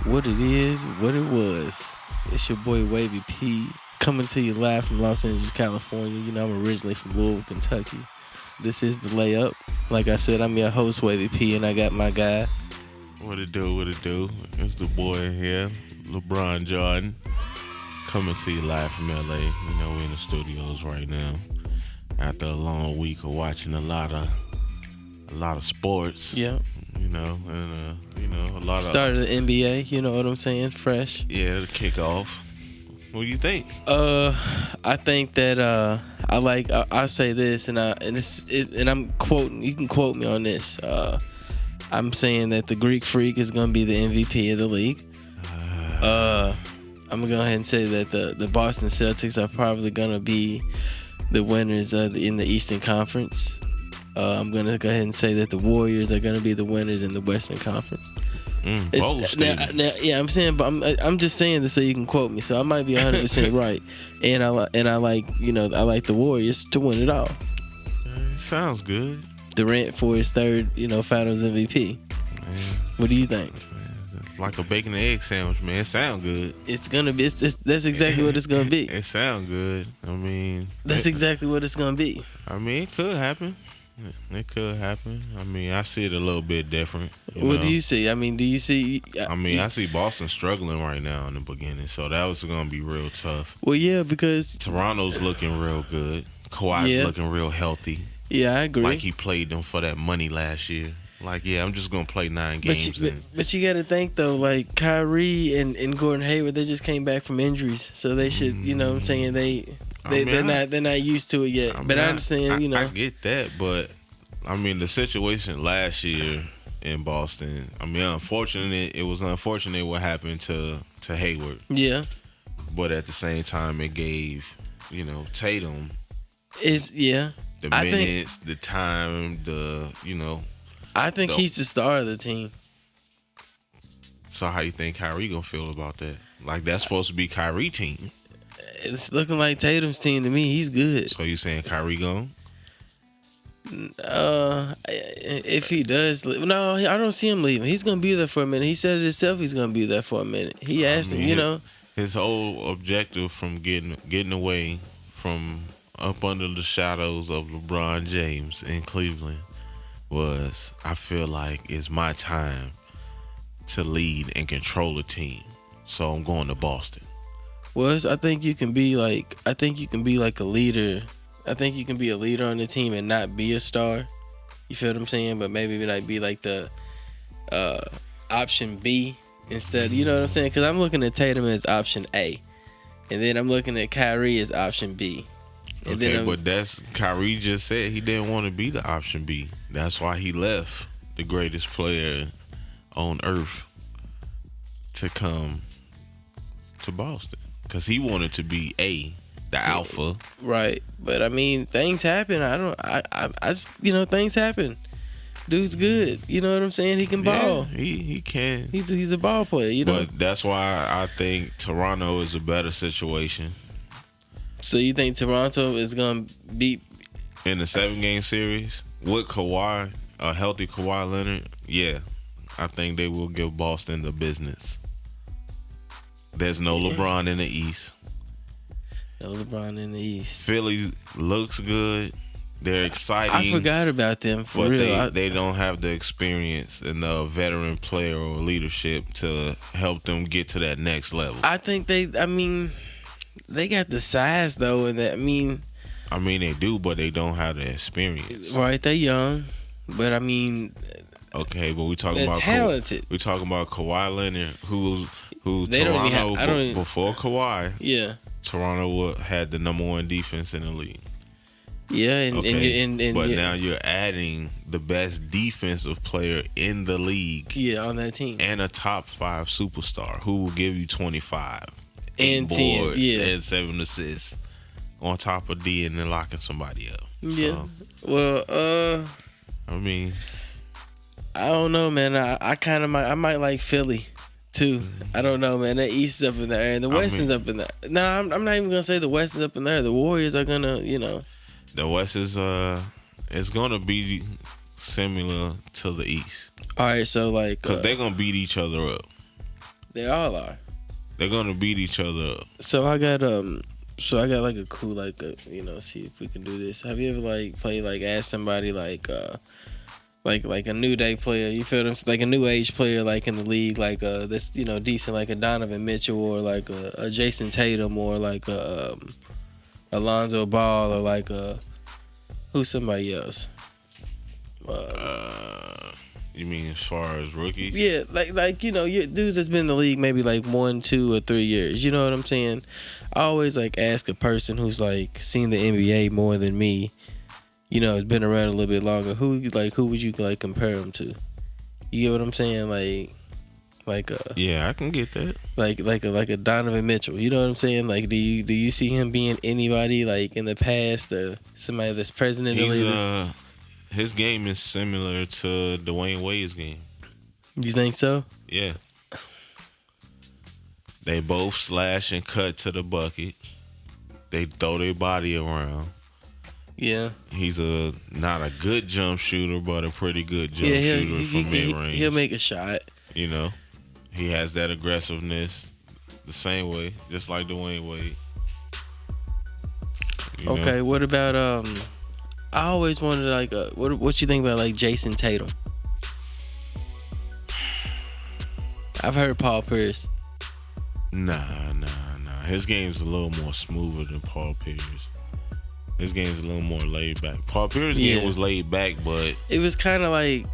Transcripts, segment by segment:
What it is, what it was. It's your boy Wavy P coming to you live from Los Angeles, California. You know, I'm originally from Louisville, Kentucky. This is the Layup. Like I said, I'm your host, Wavy P, and I got my guy. What it do, what it do? It's the boy here, Lebron Jordan, coming to you live from LA. You know, we're in the studios right now after a long week of watching a lot of sports. Yeah. You know, and a lot Start of the NBA, you know what I'm saying? Fresh. Yeah, the kickoff. What do you think? I think that I say this, and I'm quoting. You can quote me on this. I'm saying that the Greek Freak is going to be the MVP of the league. I'm gonna go ahead and say that the Boston Celtics are probably going to be the winners in the Eastern Conference. I'm going to go ahead and say that the Warriors are going to be the winners in the Western Conference. Bold statements. Now, yeah, I'm saying, but I'm just saying this so you can quote me. So I might be 100% right, and I like the Warriors to win it all. Sounds good. Durant for his third, Finals MVP. What do you think? It's like a bacon and egg sandwich, man. It sounds good. It's gonna be. That's exactly what it's gonna be. It sounds good. I mean, that's exactly what it's gonna be. I mean, it could happen. It could happen. I mean, I see it a little bit different. What do you see? I mean, do you see? I see Boston struggling right now in the beginning, so that was going to be real tough. Well, yeah, because Toronto's looking real good. Kawhi's looking real healthy. Yeah, I agree. Like he played them for that money last year. Like, yeah, I'm just going to play 9 games. But you got to think, though, like Kyrie and Gordon Hayward, they just came back from injuries, so they should, you know what I'm saying, they're not used to it yet. I understand, I get that, but I mean the situation last year in Boston. I mean, it was unfortunate what happened to Hayward. Yeah. But at the same time, it gave Tatum the minutes, the time, I think he's the star of the team. So how you think Kyrie gonna feel about that? Like that's supposed to be Kyrie team. It's looking like Tatum's team to me. He's good. So you saying Kyrie gone? If he does, no, I don't see him leaving. He's gonna be there for a minute. He said it himself. He's gonna be there for a minute. He asked him, his whole objective from getting away from up under the shadows of LeBron James in Cleveland was, I feel like it's my time to lead and control a team. So I'm going to Boston. Well, I think you can be like a leader. I think you can be a leader on the team and not be a star. You feel what I'm saying? But maybe be like the option B instead. You know what I'm saying? Because I'm looking at Tatum as option A, and then I'm looking at Kyrie as option B. And but that's Kyrie just said he didn't want to be the option B. That's why he left the greatest player on earth to come to Boston. Because he wanted to be the alpha. Right. But I mean, things happen. Things happen. Dude's good. You know what I'm saying? He can ball. He can. He's a ball player, But that's why I think Toronto is a better situation. So you think Toronto is going to beat in the 7-game series with Kawhi, a healthy Kawhi Leonard? Yeah. I think they will give Boston the business. There's no LeBron in the East. No LeBron in the East. Philly looks good. They're exciting. I forgot about them, for real. But they don't have the experience and the veteran player or leadership to help them get to that next level. I think they got the size, though, and that, they do, but they don't have the experience. Right, they're young. But, okay, but we're talking about talented. We're talking about Kawhi Leonard, who they Toronto before Kawhi. Yeah, Toronto had the number 1 defense in the league. Yeah, but now you're adding the best defensive player in the league. Yeah, on that team, and a top 5 superstar who will give you 25 and 10 boards and 7 assists on top of D and then locking somebody up. Yeah. So, well, I don't know, man. I might like Philly too. I don't know, man. The East is up in the air, and the West is up in the. No, I'm not even gonna say the West is up in there. The Warriors are gonna, The West is gonna be similar to the East. All right, so like, because they're gonna beat each other up. they all are. They're gonna beat each other up. So I got like a cool see if we can do this. Have you ever like played like ask somebody like a new day player, you feel them, like a new age player like in the league, like that's decent, like a Donovan Mitchell or like a Jason Tatum or like a Alonzo Ball or like who's somebody else? You mean as far as rookies? Yeah, like your dudes that's been in the league maybe like 1, 2, or 3 years. You know what I'm saying? I always like ask a person who's like seen the NBA more than me. Has been around a little bit longer. Who would you like compare them to? You get what I'm saying? Yeah, I can get that. Like a Donovan Mitchell. You know what I'm saying? Like, do you see him being anybody like in the past or somebody that's present in the league? His game is similar to Dwayne Wade's game. You think so? Yeah. They both slash and cut to the bucket. They throw their body around. Yeah. He's not a good jump shooter, but a pretty good jump shooter from mid-range. He'll make a shot. He has that aggressiveness the same way, just like Dwayne Wade. Okay, what about I always wanted like what you think about like Jason Tatum? I've heard Paul Pierce. Nah. His game's a little more smoother than Paul Pierce. His game's a little more laid back. Paul Pierce's game was laid back, but it was kind of like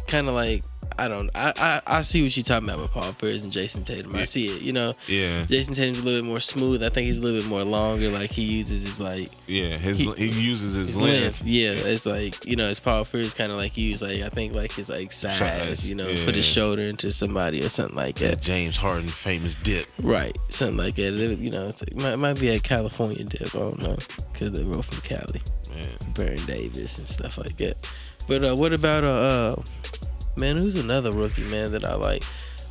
I see what you're talking about with Paul Pierce and Jason Tatum. I see it, Yeah. Jason Tatum's a little bit more smooth. I think he's a little bit more longer. Like he uses his like. Yeah, he uses his length. Yeah, it's like it's Paul Pierce kind of like use like I think like his like size. Put his shoulder into somebody or something like that. James Harden famous dip. Right, something like that. It's like might be a California dip. I don't know because they were from Cali. Man, Baron Davis and stuff like that. But what about man, who's another rookie, man, that I like?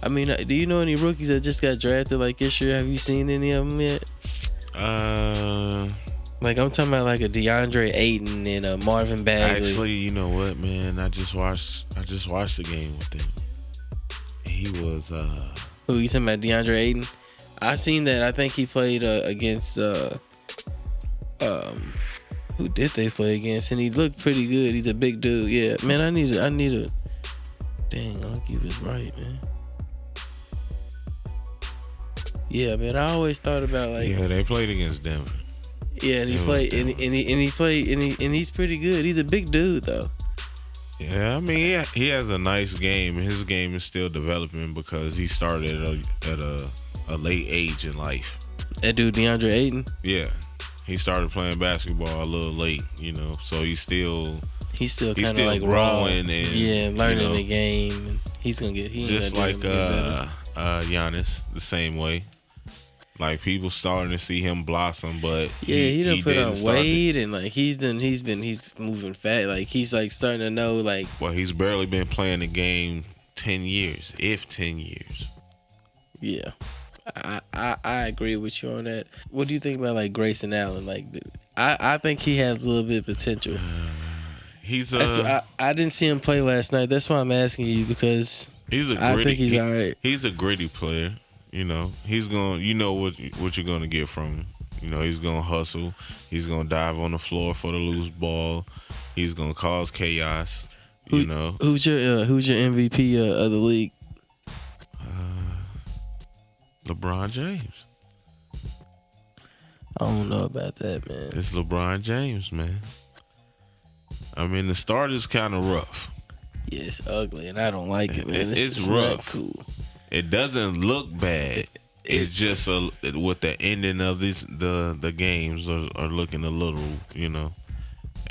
I mean, do you know any rookies that just got drafted like this year? Have you seen any of them yet? Like I'm talking about like a DeAndre Ayton and a Marvin Bagley. Actually, you know what, man? I just watched the game with him. He was Who you talking about, DeAndre Ayton? I seen that. I think he played against who did they play against? And he looked pretty good. He's a big dude. Yeah, man. I need a. Dang, Unky was right, man. Yeah, man. I always thought about like. Yeah, they played against Denver. Yeah, and he played, and he played, and he's pretty good. He's a big dude, though. Yeah, I mean, he has a nice game. His game is still developing because he started at a late age in life. That dude, DeAndre Ayton. Yeah, he started playing basketball a little late, so he's still kind of like growing and learning the game. And he's gonna get just like Giannis the same way. Like people starting to see him blossom, but he done put on weight and like he's moving fast. Like he's like starting to know like. Well, he's barely been playing the game 10 years, if 10 years. Yeah, I agree with you on that. What do you think about like Grayson Allen? Like, I think he has a little bit of potential. I didn't see him play last night. That's why I'm asking you because I think he's all right. He's a gritty player. He's going. What you're going to get from him. He's going to hustle. He's going to dive on the floor for the loose ball. He's going to cause chaos. Who's your MVP of the league? LeBron James. I don't know about that, man. It's LeBron James, man. I mean, the start is kind of rough. Yeah, it's ugly, and I don't like it, man. It's rough. Not cool. It doesn't look bad. It's just with the ending of the games are looking a little,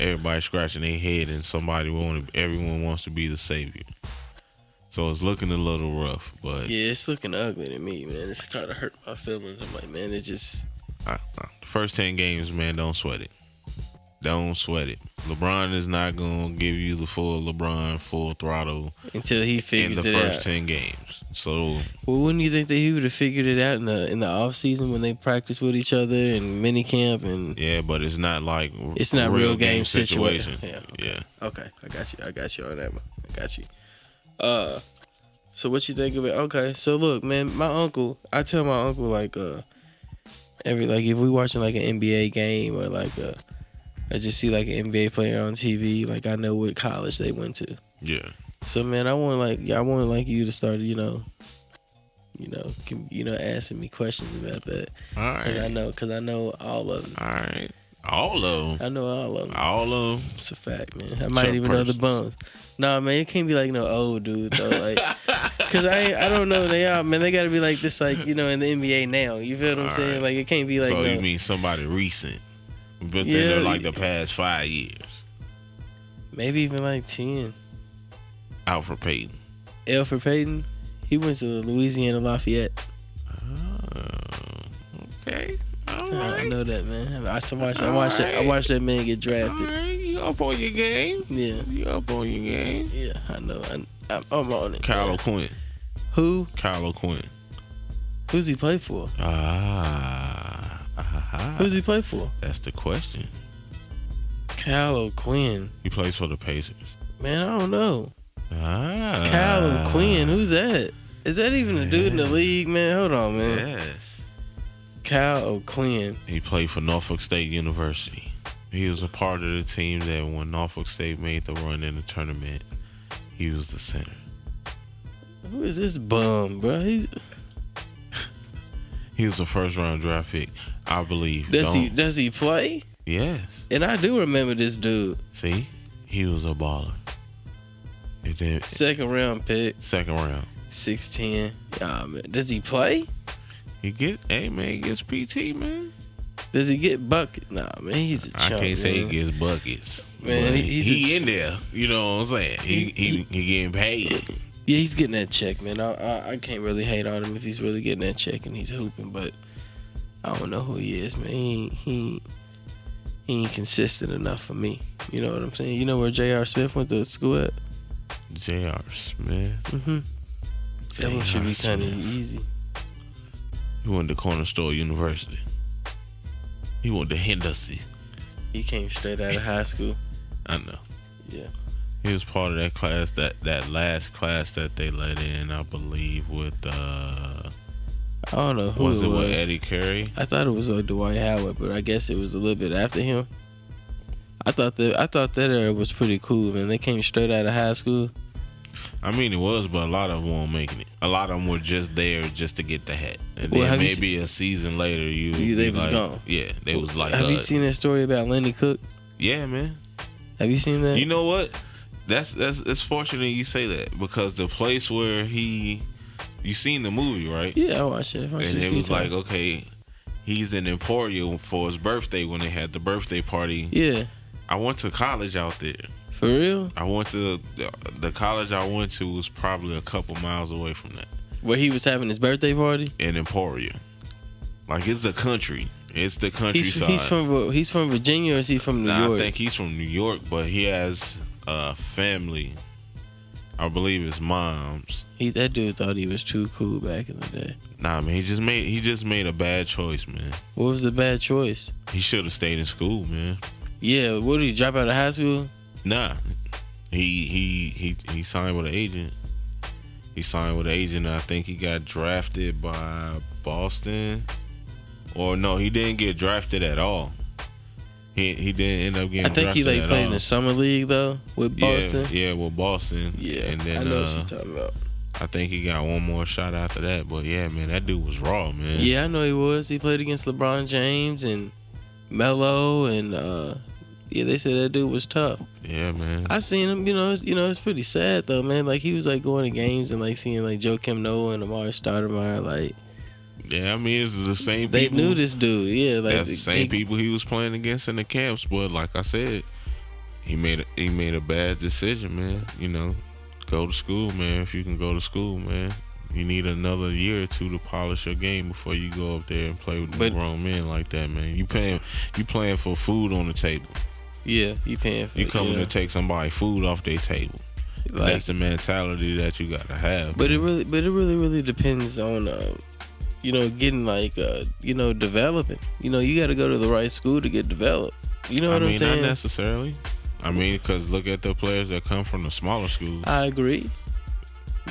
everybody scratching their head and everyone wants to be the savior. So it's looking a little rough, but yeah, it's looking ugly to me, man. It's kind of hurt my feelings. I'm like, man, it just first 10 games, man, don't sweat it. Don't sweat it. LeBron is not gonna give you the full LeBron full throttle until he figures it out in the first 10 games. So, well, wouldn't you think that he would have figured it out in the off season when they practice with each other and mini camp and? Yeah, but it's not like it's not real game situation. Yeah. Okay. I got you on that one. I got you. So what you think of it? Okay, so look, man, my uncle. I tell my uncle like every like if we watching like an NBA game or like I just see like an NBA player on TV, like I know what college they went to. Yeah. So man, I want like you to start, asking me questions about that. All right. Cause I know all of them. All right. All of them. I know all of them. All of them. It's a fact, man. I might even know the bums. Nah, man, it can't be like no old dude though, like, cause I don't know they are, man. They gotta be like this, like in the NBA now. You feel what I'm saying? Right. Like it can't be like. So you mean somebody recent, but then they're like the past 5 years. Maybe even like 10. Alfred Payton. Alfred Payton, he went to Louisiana Lafayette. Oh, okay. All right. I know that, man. I watched that man get drafted. All right. You up on your game? Yeah. You up on your game? Yeah, I know. I'm on it. Kyle O'Quinn. Who? Kyle O'Quinn. Who's he play for? Who's he play for? That's the question. Kyle O'Quinn. He plays for the Pacers. Man, I don't know. Kyle O'Quinn. Who's that? Is that even a dude in the league, man? Hold on, man. Yes. Kyle O'Quinn. He played for Norfolk State University. He was a part of the team that when Norfolk State made the run in the tournament, he was the center. Who is this bum, bro? He was a first-round draft pick, I believe. Does he play? Yes. And I do remember this dude. See? He was a baller. Second round pick. Second round. 6'10". Man. Does he play? He gets PT, man. Does he get buckets? Nah, man, he's a chump. I can't say he gets buckets. Man, he in there. You know what I'm saying? He getting paid. Yeah, he's getting that check, man. I can't really hate on him if he's really getting that check and he's hooping, but I don't know who he is, man. He ain't consistent enough for me. You know what I'm saying? You know where J.R. Smith went to school at? J.R. Smith? Mm-hmm. That one should be kind of easy. He went to Corner Store University. He went to Henderson. He came straight out of high school. I know. Yeah. He was part of that class, that last class that they let in, I believe, with I don't know who was it was. With Eddie Curry? I thought it was Dwight Howard, but I guess it was a little bit after him. I thought that era was pretty cool, man. They came straight out of high school. I mean, it was, but a lot of them weren't making it. A lot of them were just there just to get the hat, and then maybe a season later, they was gone. Yeah, they was like. Have you seen that story about Lenny Cook? Yeah, man. Have you seen that? You know what? That's it's fortunate you say that, because the place where you seen the movie, right? Yeah, I watched it. And it was like, okay, he's in Emporia for his birthday when they had the birthday party. Yeah. I went to college out there. For real? I went to the college I went to was probably a couple miles away from that. Where he was having his birthday party? In Emporia. Like, it's the country. It's the countryside. He's from Virginia, or is he from New York? I think he's from New York, but he has a family. I believe his mom's. That dude thought he was too cool back in the day. Nah, man, he just made a bad choice, man. What was the bad choice? He should have stayed in school, man. Yeah, what did he drop out of high school? Nah, he signed with an agent. He signed with an agent. I think he got drafted by Boston, or no, he didn't get drafted at all. He didn't end up getting drafted at all. I think he played in the summer league though with Boston. Yeah, with Boston. Yeah, and then I know what you're talking about. I think he got one more shot after that. But yeah, man, that dude was raw, man. Yeah, I know he was. He played against LeBron James and Melo, and they said that dude was tough. Yeah, man. I seen him. It's pretty sad though, man. Like, he was like going to games and like seeing like Joakim Noah and Amari Stoudemire. Like, yeah, I mean, it's the same they people. They knew this dude. Yeah, like that's the same people he was playing against in the camps. But like I said, he made a bad decision, man. Go to school, man. If you can go to school, man. You need another year or two to polish your game before you go up there and play with grown men like that, man. You playing for food on the table. Yeah, you paying for. You coming to take somebody food off their table. Like, that's the mentality that you gotta have. But it really depends on getting like developing. You got to go to the right school to get developed. You know what I'm saying? Not necessarily. I mean, because look at the players that come from the smaller schools. I agree.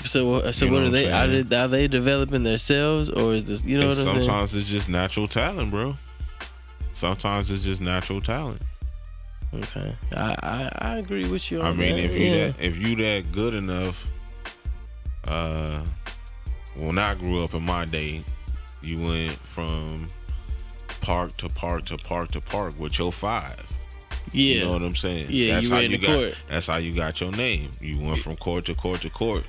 So You know what are what they? I'm saying? Are they developing themselves, or is this? You know And what I'm saying? sometimes it's just natural talent, bro. Sometimes it's just natural talent. Okay, I agree with you on I mean, that. if you that good enough, when I grew up in my day, you went from park to park to park to park with your five. Yeah. You know what I'm saying? Yeah, That's you how ran you the got. court. That's how you got your name. You went from court to court to court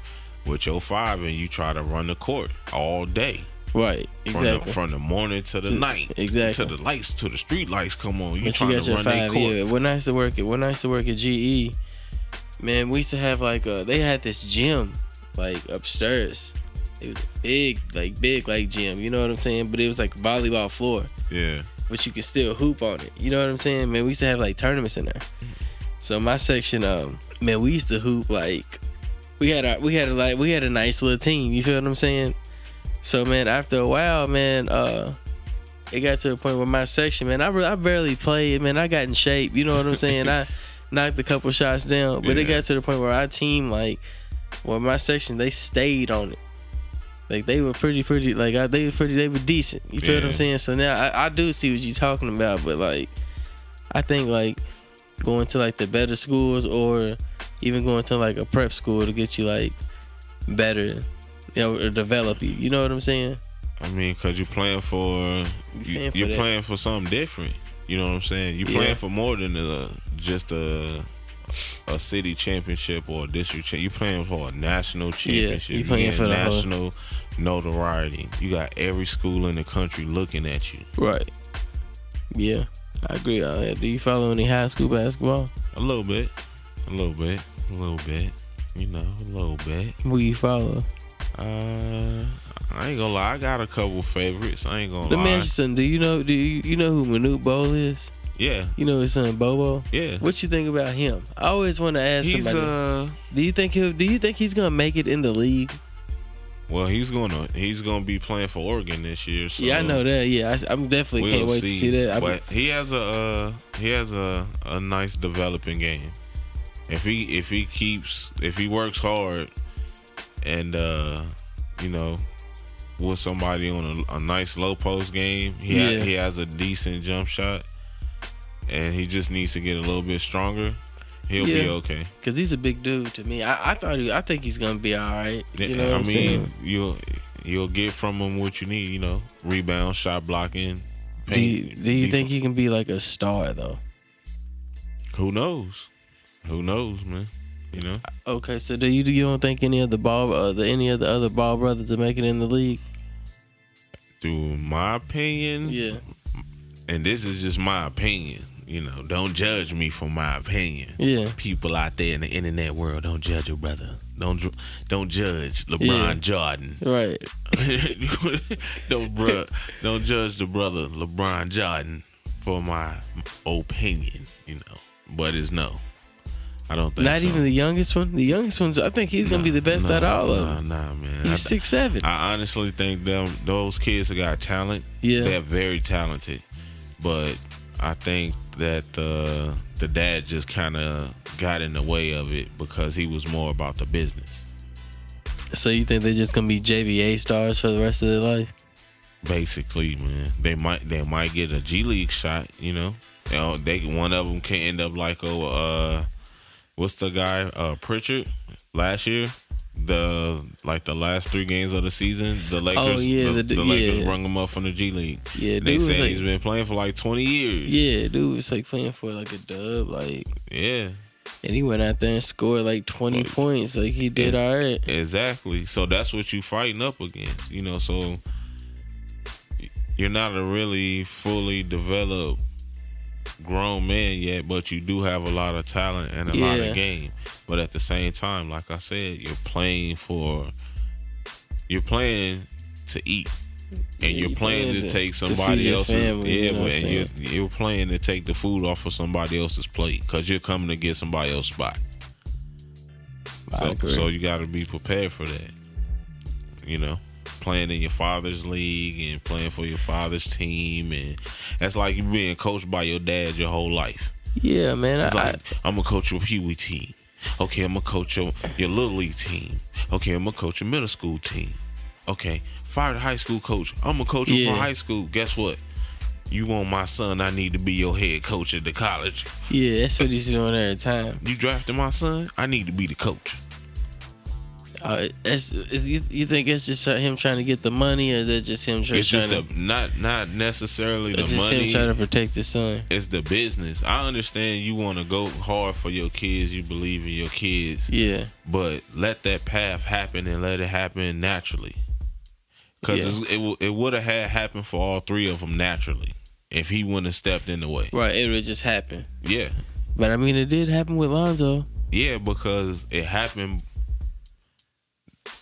with your five, and you try to run the court all day. Right, exactly. From the morning to the night, exactly. to the lights, to the street lights come on. You But trying got to your run that 5, court. yeah. When I used to work at GE, man, we used to have they had this gym like upstairs. It was big like gym. You know what I'm saying? But it was like a volleyball floor. Yeah. But you could still hoop on it. You know what I'm saying? Man, we used to have like tournaments in there. So my section, man, we used to hoop like we had a nice little team. You feel what I'm saying? So man, after a while, man, it got to a point where my section, man, I barely played. Man, I got in shape. You know what I'm saying? I knocked a couple shots down, but it got to the point where our team, my section, they stayed on it. Like they were pretty. They were decent. You feel what I'm saying? So now I do see what you're talking about, but I think going to the better schools or even going to a prep school to get you better, or develop you. You know what I'm saying? I mean, cause you're playing for playing for something different. You know what I'm saying? You're playing for more than just a city championship or a district championship. You're playing for a national championship. You're playing for the national notoriety. You got every school in the country looking at you. Right. Yeah, I agree. Do you follow any high school basketball? A little bit. You know, a little bit. Who you follow? I ain't gonna lie. I got a couple favorites. I ain't gonna lie. Let me ask you something. Do you know who Manute Bol is? Yeah. You know his son Bobo? Yeah. What you think about him? I always want to ask somebody. Do you think he's gonna make it in the league? Well, he's gonna be playing for Oregon this year. So yeah, I know that. Yeah, I'm definitely can't wait to see that. But he has a nice developing game. If he works hard and with somebody on a nice low post game, he has a decent jump shot. And he just needs to get a little bit stronger. He'll be okay. Cause he's a big dude to me. I think he's gonna be all right. You know what I'm saying? You'll get from him what you need. You know, rebound, shot blocking. Do you think he can be like a star though? Who knows? Who knows, man? You know. Okay, so you don't think any of the other Ball brothers are making it in the league? Through my opinion, yeah. And this is just my opinion. You know, don't judge me for my opinion. Yeah. People out there in the internet world, don't judge your brother. Don't judge LeBron Jordan. Right. Don't judge the brother LeBron Jordan for my opinion. You know, but it's no. I don't think Not so. even the youngest one. The youngest one's. I think he's gonna be the best out of all of them. Nah, man. He's 6'7". I honestly think those kids have got talent. Yeah. They're very talented, but I think that the dad just kind of got in the way of it because he was more about the business. So you think they're just gonna be JVA stars for the rest of their life? Basically, man. They might get a G League shot. You know, one of them can end up like what's the guy Pritchard last year? The last 3 games of the season, the Lakers, the Lakers brung him up from the G League. Yeah, they said he's been playing for 20 years. Yeah, dude was playing for a dub, yeah. And he went out there and scored 20 points, he did all right. Exactly. So that's what you fighting up against, you know. So you're not a really fully developed grown man yet, but you do have a lot of talent and a lot of game. But at the same time, like I said, you're playing to eat, and you're playing to take somebody else's family, you're playing to take the food off of somebody else's plate because you're coming to get somebody else's spot. So you got to be prepared for that. You know, playing in your father's league and playing for your father's team, and that's like you being coached by your dad your whole life. Yeah, man. I'm gonna coach your Pee Wee team. Okay, I'm gonna coach your little league team. Okay, I'm gonna coach a middle school team. Okay, fire the high school coach. I'm gonna coach him for high school. Guess what? You want my son? I need to be your head coach at the college. Yeah, that's what he's doing every time. You drafted my son? I need to be the coach. You think it's just him trying to get the money, or is it just him trying? It's just not necessarily the just money. Him trying to protect his son. It's the business. I understand you want to go hard for your kids. You believe in your kids. Yeah. But let that path happen and let it happen naturally. Because it would have had happened for all three of them naturally if he wouldn't have stepped in the way. Right. It would just happen. Yeah. But I mean, it did happen with Lonzo. Yeah, because it happened.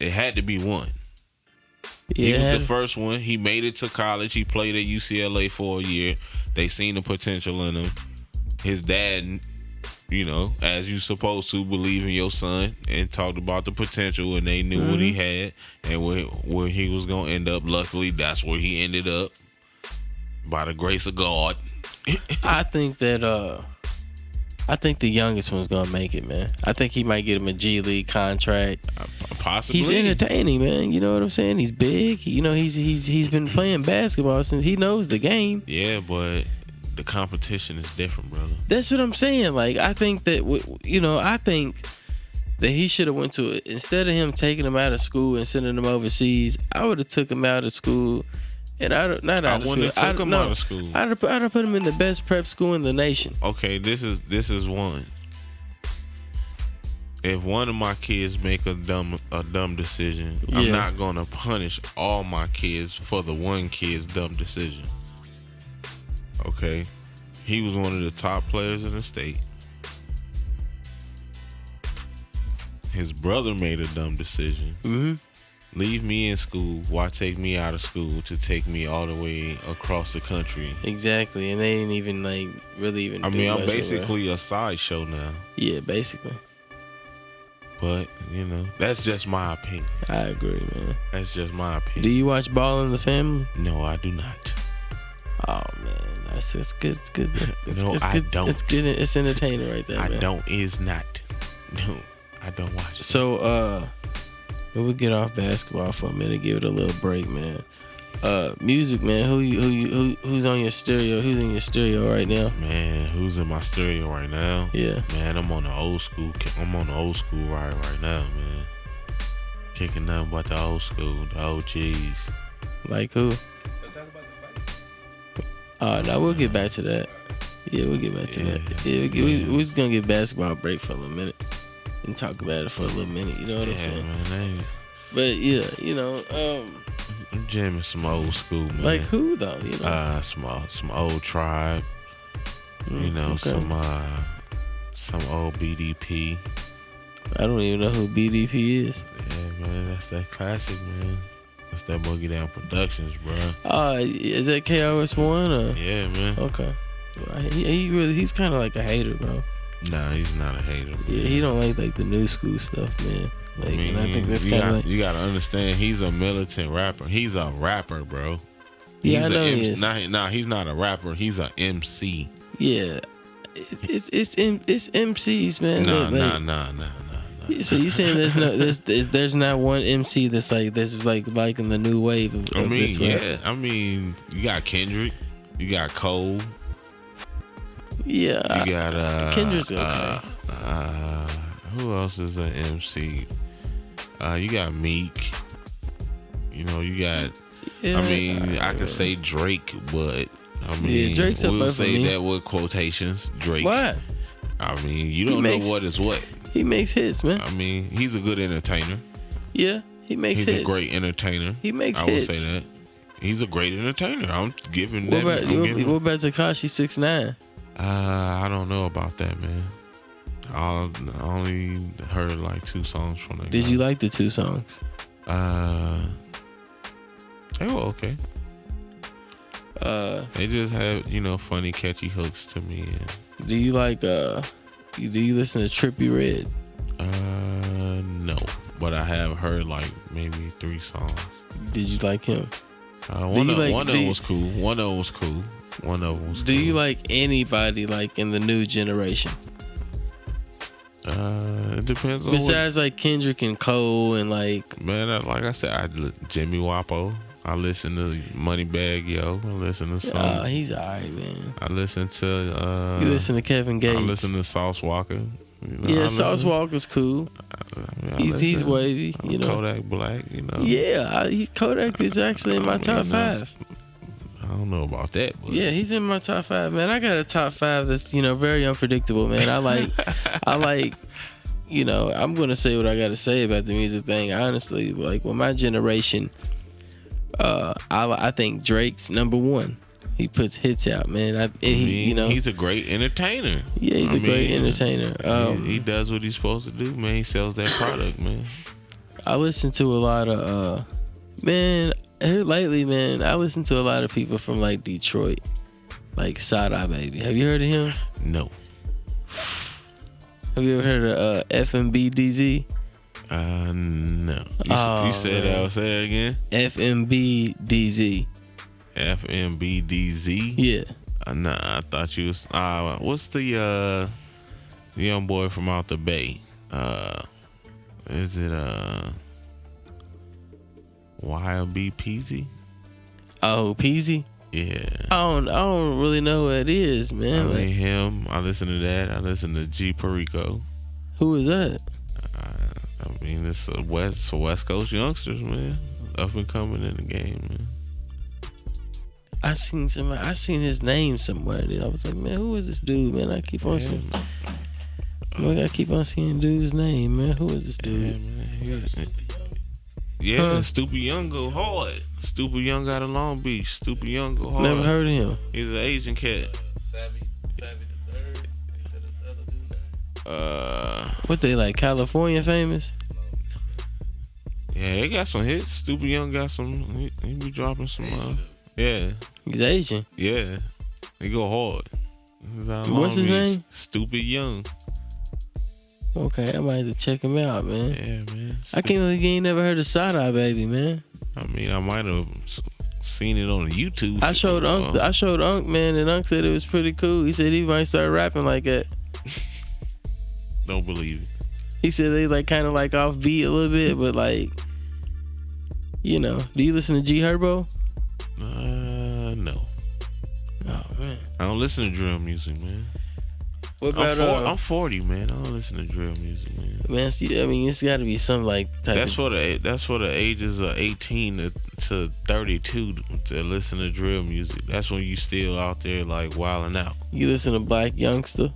It had to be one. Yeah, he was the first one. He made it to college. He played at UCLA for a year. They seen the potential in him. His dad, as you supposed to, believe in your son and talked about the potential, and they knew what he had and where he was going to end up. Luckily, that's where he ended up by the grace of God. I think that the youngest one's gonna make it, man. I think he might get him a G League contract. Possibly. He's entertaining, man. You know what I'm saying? He's big. He's been playing basketball since he knows the game. Yeah, but the competition is different, brother. That's what I'm saying. Like, I think that he should have went to it instead of him taking him out of school and sending him overseas. I would have took him out of school. And I wouldn't have took him out of school. I'd have put him in the best prep school in the nation. Okay, this is one. If one of my kids make a dumb decision, I'm not gonna punish all my kids for the one kid's dumb decision. Okay, he was one of the top players in the state. His brother made a dumb decision. Leave me in school. Why take me out of school to take me all the way across the country? Exactly, and they didn't even really even. I mean, I'm basically a sideshow now. Yeah, basically. But that's just my opinion. I agree, man. That's just my opinion. Do you watch Ball in the Family? No, I do not. Oh man, it's good. It's good. I don't. It's good. It's entertaining right there. I man. don't. Is not. No, I don't watch it. So we'll get off basketball for a minute. Give it a little break, man. Music, man. Who's on your stereo? Who's in your stereo right now? Man, who's in my stereo right now? Yeah. Man, I'm on the old school. Ride right now, man. Kicking nothing but the old school, the OGs. Like who? No, we'll get back to that. Yeah, we'll get back to that. Yeah, we're just gonna get basketball break for a little minute and talk about it for a little minute. You know what I'm saying? Man, but yeah, I'm jamming some old school, man. Like who though? Some old Tribe. Okay. Some old BDP. I don't even know who BDP is. Yeah, man, that's that classic, man. That's that Boogie Down Productions, bro. Is that KRS-One? Or? Yeah, man. Okay. He's kind of like a hater, bro. Nah, he's not a hater, man. Yeah, he don't like the new school stuff, man. Like, I mean, and I think that's you gotta understand, he's a militant rapper. He's a rapper, bro. Yeah, I know he is. Nah, he's not a rapper. He's a MC. Yeah, it's MCs, man. Nah. So you saying there's not one MC that's like in the new wave of this rap? Yeah. I mean, you got Kendrick, you got Cole. Yeah, you got Kendrick's okay. Who else is an MC? You got Meek. You got. Yeah, I could say Drake, but Drake's we'll say that with quotations. Drake. Why? You don't know what is what. He makes hits, man. He's a good entertainer. Yeah, he makes hits. He's a great entertainer. He makes hits. I would say that. He's a great entertainer. I'm giving that. What about Tekashi 6ix9ine? I don't know about that, man. I only heard like 2 songs from that. Did you like the 2 songs? They were okay. They just have funny, catchy hooks to me. Do you like do you listen to Trippie Redd? No, but I have heard like maybe 3 songs. Did you like him? One of them was cool. One of them was cool. Do you like anybody like in the new generation? It depends on Besides like Kendrick and Cole and like like I said, Jimmy Wapo. I listen to Moneybagg Yo. I listen to some. He's alright, man. I listen to. You listen to Kevin Gates. I listen to Sauce Walker. Sauce Walker's cool. He's wavy. You know, Kodak Black. You know. Yeah, Kodak is actually in my top 5. I don't know about that, but yeah, he's in my top 5, man. I got a top 5 that's very unpredictable, man. I like. I'm gonna say what I gotta say about the music thing. Honestly, like with my generation, I think Drake's number 1. He puts hits out, man. He's a great entertainer. Yeah, he's a great entertainer. He does what he's supposed to do, man. He sells that product, man. I listen to a lot of here lately, man. I listen to a lot of people from like Detroit, like Sada Baby. Have you heard of him? No. Have you ever heard of FMBDZ? No. You said that. Say that again. FMBDZ. FMBDZ. Yeah. Nah, I thought you was. What's the young boy from out the Bay? Is it YB Peasy? Oh, Peasy. Yeah. I don't really know who it is, man. I mean him. I listen to that. I listen to G Perico. Who is that? I mean, it's West Coast youngsters, man. Up and coming in the game, man. I seen his name somewhere. I was like, man, who is this dude, man? I keep on seeing. I keep on seeing dude's name, man. Who is this dude? Yeah, man. Stupid Young go hard. Stupid Young out of Long Beach. Stupid Young go hard. Never heard of him. He's an Asian cat. Savvy the third. What they like? California famous? Yeah, they got some hits. Stupid Young got some. He be dropping some. Yeah. He's Asian. Yeah. He go hard. What's his name? Stupid Young. Okay, I might have to check him out, man. Yeah, man. I can't believe you ain't never heard of Sada Baby, man. I mean, I might have seen it on YouTube. I showed Unc, man, and Unc said it was pretty cool. He said he might start rapping like that. Don't believe it. He said they like kind of like off beat a little bit, but like, do you listen to G Herbo? No. Oh man, I don't listen to drill music, man. What about I'm 40, man. I don't listen to drill music, man. Man, see, I mean, it's got to be some like type. That's for the ages of 18 to 32 to listen to drill music. That's when you still out there like wilding out. You listen to Black Youngster?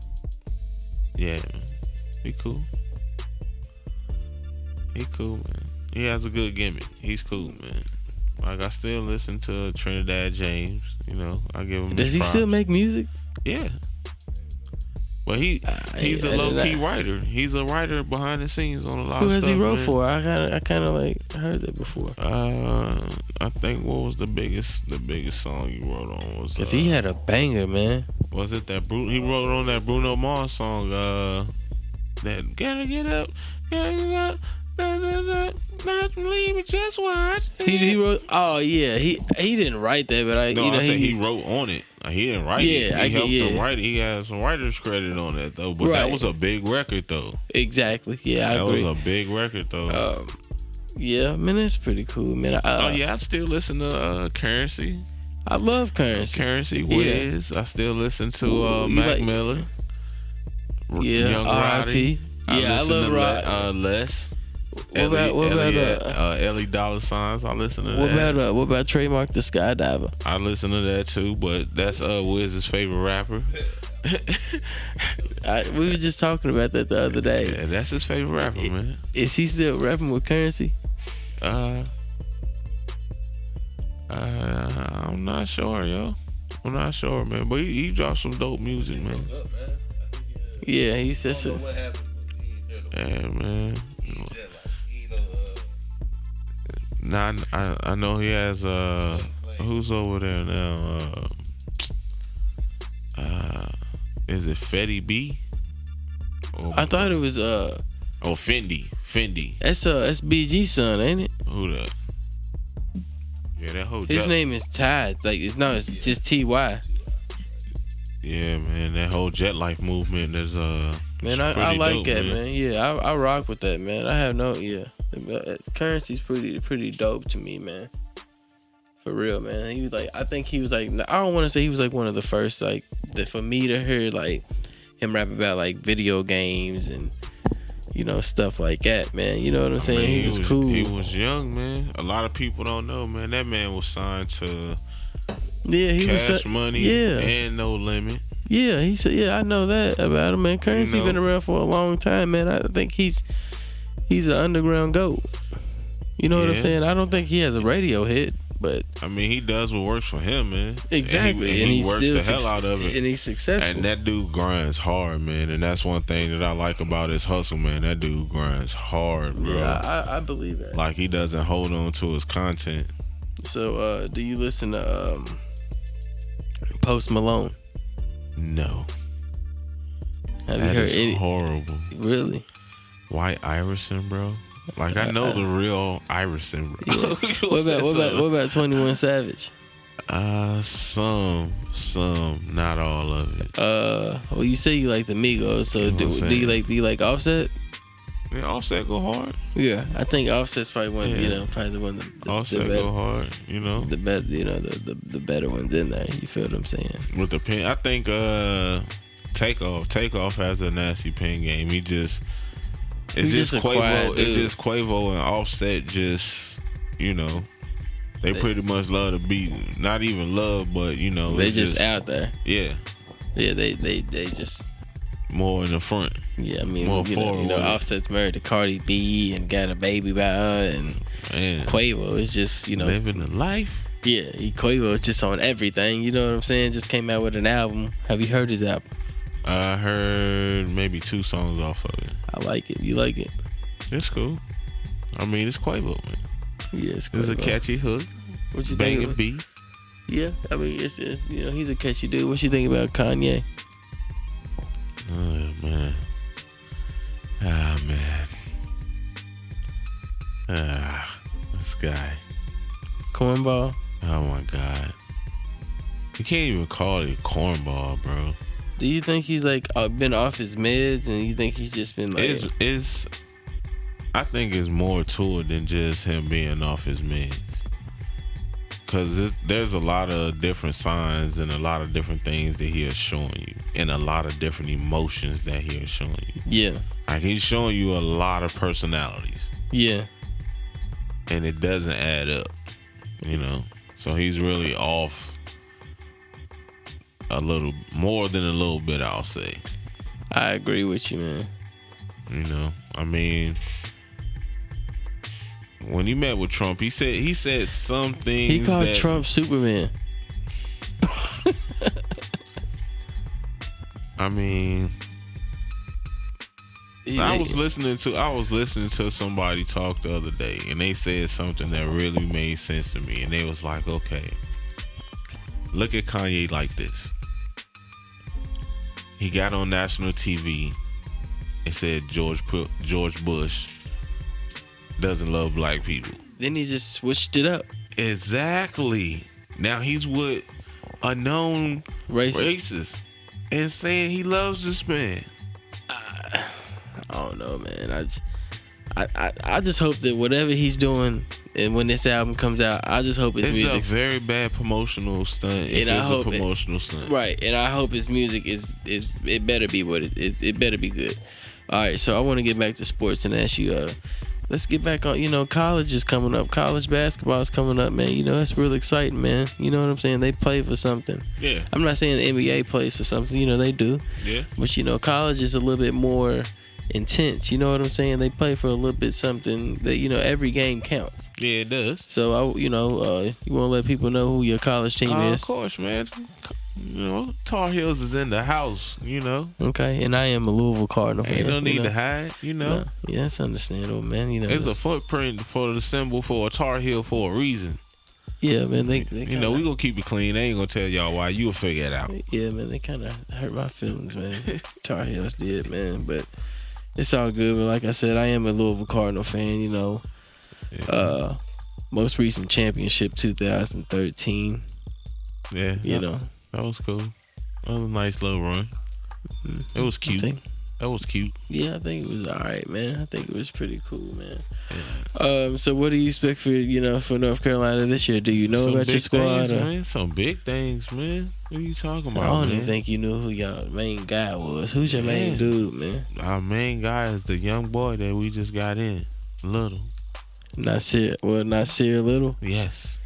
Yeah, man. He cool. He cool, man. He has a good gimmick. He's cool, man. Like, I still listen to Trinidad James. I give him. Does he still make music? Yeah. But he's a low key writer. He's a writer behind the scenes on a lot of stuff. Who has he wrote man. for? I kind of like heard that before. I think what was the biggest song he wrote on was. Cause he had a banger, man. Was it that he wrote on that Bruno Mars song? That gotta get up, not leave me, just watch. He wrote. Oh yeah, he didn't write that, but I said he wrote on it. He didn't write it. He helped to write it. He had some writer's credit on that though. But that was a big record though. Exactly. Yeah, that was a big record though. Yeah, man, that's pretty cool, man. I still listen to Currency. I love Currency. Wiz. I still listen to Mac Miller. Yeah, Young R.I.P. I love to Les. What about Ellie Dollar Signs? I listen to that. What about Trademark the Skydiver? I listen to that too, but that's Wiz's favorite rapper. We were just talking about that the other day. Yeah, that's his favorite rapper, man. Is he still rapping with Currency? I'm not sure, yo. I'm not sure, man. But he dropped some dope music, man. Yeah, he said so. Yeah, man. Now I know he has who's over there now? Is it Fetty B? I thought it was Fendi. That's SBG son, ain't it? Who that? Yeah, that whole. His name is Ty. It's just Ty. Yeah, man, that whole Jet Life movement is Man, It's I pretty like dope, that, man. Yeah, I rock with that, man. I have no, yeah. Currency's pretty dope to me, man. For real, man. He was like, I think he was like, I don't want to say he was like one of the first, like, for me to hear like him rap about like video games and stuff like that, man. You know what I'm saying? mean, he was cool. He was young, man. A lot of people don't know, man. That man was signed to Cash Money and No Limit. Yeah, he said, yeah, I know that about him, man. Currency been around for a long time, man. I think he's an underground GOAT. You know what I'm saying? I don't think he has a radio hit, but I mean, he does what works for him, man. Exactly, and he works the hell out of it, and he's successful. And that dude grinds hard, man. And that's one thing that I like about his hustle, man. That dude grinds hard, bro. Yeah, I believe that. Like, he doesn't hold on to his content. So, do you listen to Post Malone? No. Have that you heard is any? Horrible. Really? White Iverson, bro. Like, I know the real Iverson, bro. Yeah. what about 21 Savage? Some, not all of it. Well, you say you like the Migos, so do you like Offset? Yeah, Offset go hard. Yeah, I think Offset's probably one. Probably the one. Offset go hard. The better, the better ones in there. You feel what I'm saying? With the pen, I think Takeoff has a nasty pen game. It's just Quavo. It's just Quavo and Offset. They pretty much love the beat. Not even love, but they just out there. Yeah. Yeah, they just more in the front. Yeah, I mean, more forward. Offset's married to Cardi B and got a baby by her, and Quavo is just living the life. Yeah, Quavo is just on everything. You know what I'm saying? Just came out with an album. Have you heard his album? I heard maybe 2 songs off of it. I like it. You like it? It's cool. I mean, it's Quavo, man. Yeah, it's Quavo. It's a catchy hook. What you think? Banging beat. Yeah, I mean, it's just, he's a catchy dude. What you think about Kanye? Oh, man. This guy. Cornball? Oh, my God. You can't even call it cornball, bro. Do you think he's like been off his meds, and you think he's just been like? I think it's more to it than just him being off his meds. Cause there's a lot of different signs and a lot of different things that he is showing you, and a lot of different emotions that he is showing you. Yeah, like he's showing you a lot of personalities. Yeah, and it doesn't add up, So he's really off a little more than a little bit, I'll say. I agree with you, man. I mean, when he met with Trump, he said some things. He called Trump Superman. I mean, I was listening to somebody talk the other day, and they said something that really made sense to me. And they was like, okay, look at Kanye like this. He got on national TV and said George Bush doesn't love black people. Then he just switched it up. Exactly. Now he's with a known racist and saying he loves this man. I don't know, man. I just hope that whatever he's doing, and when this album comes out, I just hope his music. It's a very bad promotional stunt. Stunt, right? And I hope his music is it better be what it better be good. All right, so I want to get back to sports and ask you. Let's get back on. College is coming up. College basketball is coming up, man. That's real exciting, man. You know what I'm saying? They play for something. Yeah. I'm not saying the NBA plays for something. They do. Yeah. But college is a little bit more intense. You know what I'm saying? They play for a little bit something that every game counts. Yeah, it does. So you want to let people know who your college team is? Of course, man. Tar Heels is in the house. Okay, and I am a Louisville Cardinal fan. Ain't no need to hide. No, yeah, that's understandable, man. It's a footprint for the symbol for a Tar Heel for a reason. Yeah, man. They we gonna keep it clean. They ain't gonna tell y'all why. You'll figure it out. Yeah, man. They kind of hurt my feelings, man. Tar Heels did, man, but. It's all good, but like I said, I am a Louisville Cardinal fan, Yeah. Most recent championship, 2013. Yeah. That was cool. That was a nice little run. Mm-hmm. It was cute. That was cute. Yeah, I think it was all right, man. I think it was pretty cool, man. So what do you expect for North Carolina this year? Do you know Some about your big squad? things, man. Some big things, man. What are you talking I about, don't man? even think you knew who your main guy was. Who's your main Yeah. dude, man? Our main guy is the young boy that we just got in. Little. Nasir Little. Yes.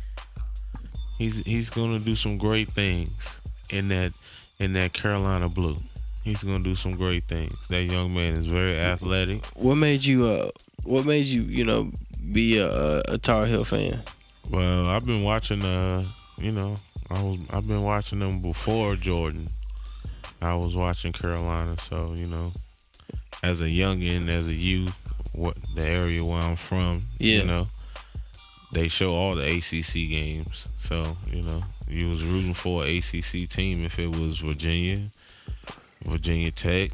He's gonna do some great things in that Carolina blue. He's gonna do some great things. That young man is very athletic. What made you be a Tar Heel fan? Well, I've been watching I've been watching them before Jordan. I was watching Carolina, so as a youngin, as a youth, the area where I'm from, Yeah. they show all the ACC games. So, you was rooting for an ACC team if it was Virginia Tech,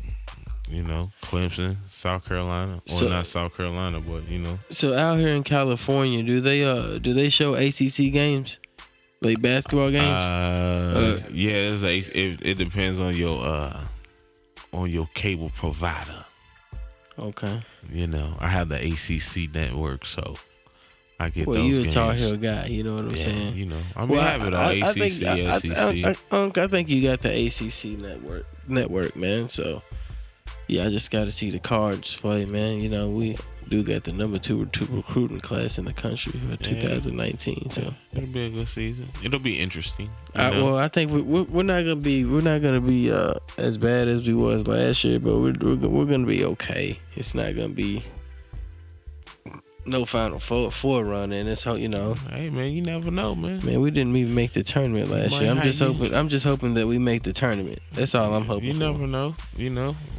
Clemson, South Carolina, or not South Carolina, but So out here in California, do they show ACC games, like basketball games? Yeah, it depends on your cable provider. Okay. I have the ACC network, so I get Well, those you a games. Tar Heel guy, you know what I'm saying? I mean, I have it all, ACC, SEC. I think you got the ACC network, man. So, yeah, I just got to see the Cards play, man. We do got the number 2 recruiting class in the country for 2019. So it'll be a good season. It'll be interesting. Well, I think we're not gonna be as bad as we was last year, but we're gonna be okay. It's not gonna be no Final Four run, and it's Hey man, you never know, man. Man, we didn't even make the tournament last year. I'm just hoping that we make the tournament. That's all I'm hoping. You never know.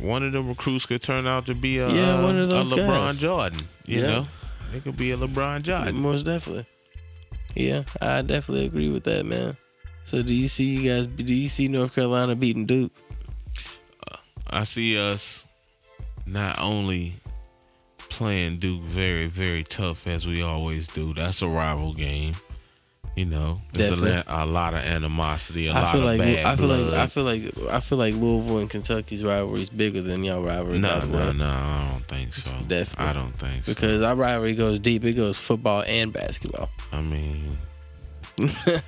One of them recruits could turn out to be one of those LeBron guys. Jordan. You know, it could be a LeBron Jordan. Most definitely. Yeah, I definitely agree with that, man. So do you see North Carolina beating Duke? I see us not only playing Duke very, very tough as we always do. That's a rival game. There's a lot of animosity, a lot of bad blood. I feel like Louisville and Kentucky's rivalry is bigger than y'all rivalry. No, I don't think so. Definitely. I don't think so. Because our rivalry goes deep. It goes football and basketball. I mean, it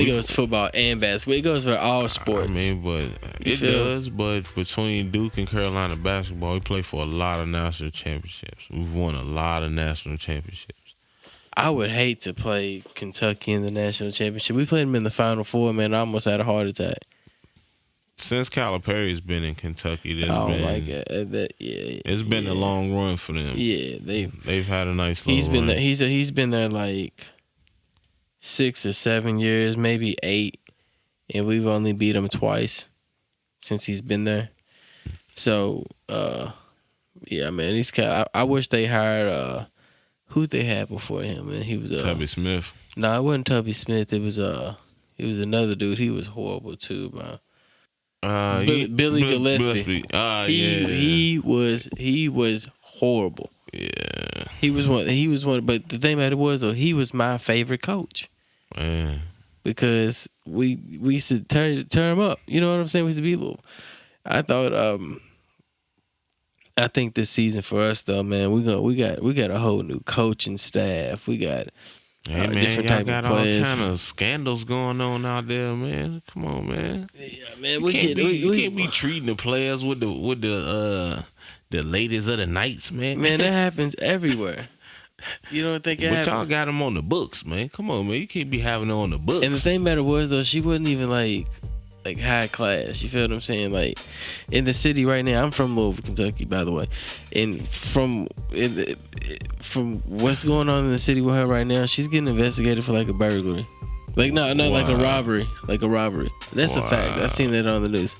goes football and basketball. It goes for all sports. I mean, but it does. But between Duke and Carolina basketball, we play for a lot of national championships. We've won a lot of national championships. I would hate to play Kentucky in the national championship. We played them in the Final Four, man. I almost had a heart attack. Since Calipari's been in Kentucky, it's been a long run for them. Yeah, they've had a nice little He's been run. there. He's been there like 6 or 7 years, maybe 8, and we've only beat him twice since he's been there. So, yeah, man, I wish they hired who they had before him, and he was Tubby Smith. No, it wasn't Tubby Smith. It was another dude. He was horrible too, man. Billy Gillespie. He was horrible. Yeah. He was one. But the thing about it was though, he was my favorite coach. Man. Because we used to turn him up. You know what I'm saying? We used to be little. I think this season for us though, man, we got a whole new coaching staff. We got hey man, different y'all type got of all players. kind of scandals going on out there, man. Come on, man. Yeah, man, You can't be treating the players with the ladies of the nights, man. Man, that happens everywhere. You don't think it But happens? y'all got them on the books, man. Come on, man. You can't be having them on the books. And the thing about it was though, she wasn't even like high class. You feel what I'm saying? Like in the city right now, I'm from Louisville, Kentucky, by the way. And from what's going on in the city with her right now, she's getting investigated for like a burglary. Like no, like a robbery. Like a robbery. That's a fact. I seen that on the news.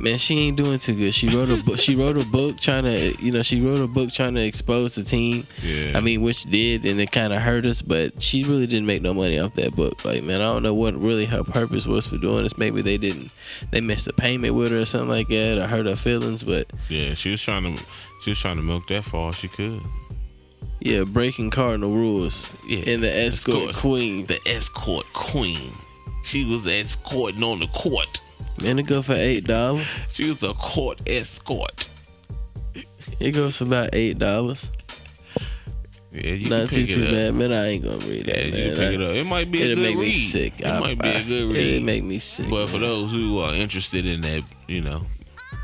Man, she ain't doing too good. She wrote a book. She wrote a book trying to expose the team. Yeah. I mean, which did, and it kind of hurt us. But she really didn't make no money off that book. Like, man, I don't know what really her purpose was for doing this. Maybe they missed a payment with her or something like that, or hurt her feelings. But yeah, she was trying to milk that for all she could. yeah, breaking cardinal rules. Yeah, and the escort queen. The escort queen. She was escorting on the court. Man, it go for $8. She was a court escort. It goes for about $8. Yeah, you Not can pick too it up. bad, man. I ain't gonna read that, Yeah, man. you can pick it up. It might be a It'll good make read. me sick. It might be a good read. It'll make me sick. But for man. those who are interested in that, you know,